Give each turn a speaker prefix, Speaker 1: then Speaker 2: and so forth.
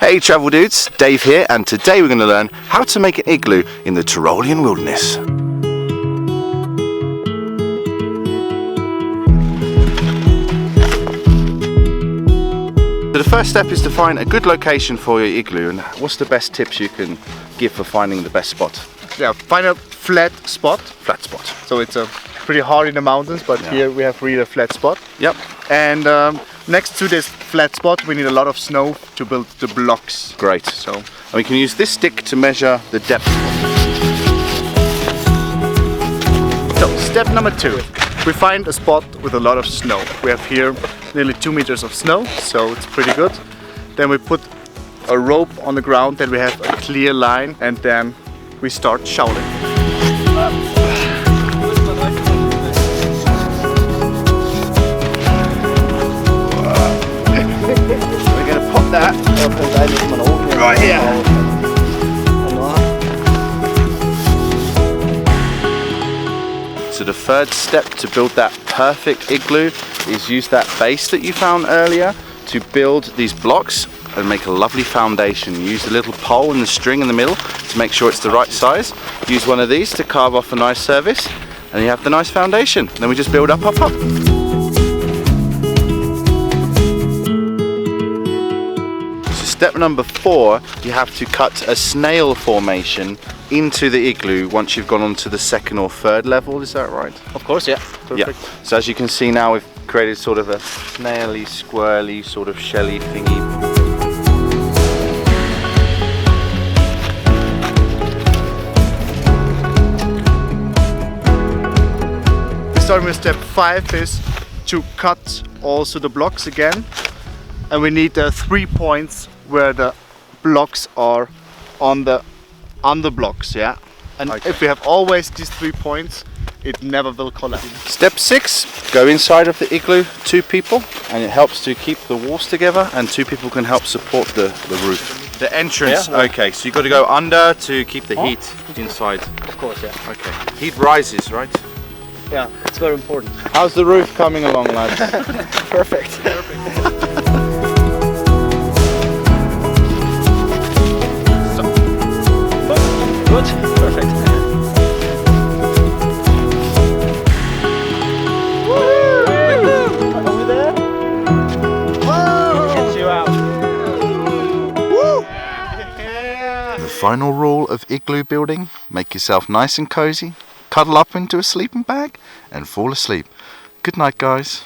Speaker 1: Hey travel dudes, Dave here, and today we're going to learn how to make an igloo in the Tyrolean wilderness. So the first step is to find a good location for your igloo, and what's the best tips you can give for finding the best spot?
Speaker 2: Yeah, find a flat spot.
Speaker 1: Flat spot.
Speaker 2: So it's pretty hard in the mountains, but here we have really a flat spot.
Speaker 1: Yep.
Speaker 2: And next to this flat spot we need a lot of snow to build the blocks.
Speaker 1: Great.
Speaker 2: So
Speaker 1: and we can use this stick to measure the depth.
Speaker 2: So step number 2. We find a spot with a lot of snow. We have here nearly 2 meters of snow, so it's pretty good. Then we put a rope on the ground, then we have a clear line, and then we start shouting.
Speaker 1: We're going to pop that right here. So the third step to build that perfect igloo is use that base that you found earlier to build these blocks and make a lovely foundation. Use the little pole and the string in the middle to make sure it's the right size. Use one of these to carve off a nice service, and you have the nice foundation. Then we just build up. So step number 4, you have to cut a snail formation into the igloo once you've gone on to the 2nd or 3rd level, is that right?
Speaker 2: Of course, yeah. Perfect.
Speaker 1: Yeah. So as you can see now, we've created sort of a snaily, squirrely, sort of shelly thingy.
Speaker 2: Starting with step 5 is to cut also the blocks again, and we need 3 points where the blocks are on the blocks, yeah. And if we have always these 3 points, it never will collapse.
Speaker 1: Step 6, go inside of the igloo, 2 people, and it helps to keep the walls together, and 2 people can help support the roof. The entrance,
Speaker 2: Yeah.
Speaker 1: okay, so you've got to go under to keep the heat inside.
Speaker 2: Of course, yeah.
Speaker 1: Okay, heat rises, right?
Speaker 2: Yeah, it's very important.
Speaker 1: How's the roof coming along, lads?
Speaker 2: Perfect. Good, perfect. Over there. Whoa! Gets you out. Woo! Yeah.
Speaker 1: The final rule of igloo building: make yourself nice and cozy, cuddle up into a sleeping bag, and fall asleep. Good night, guys.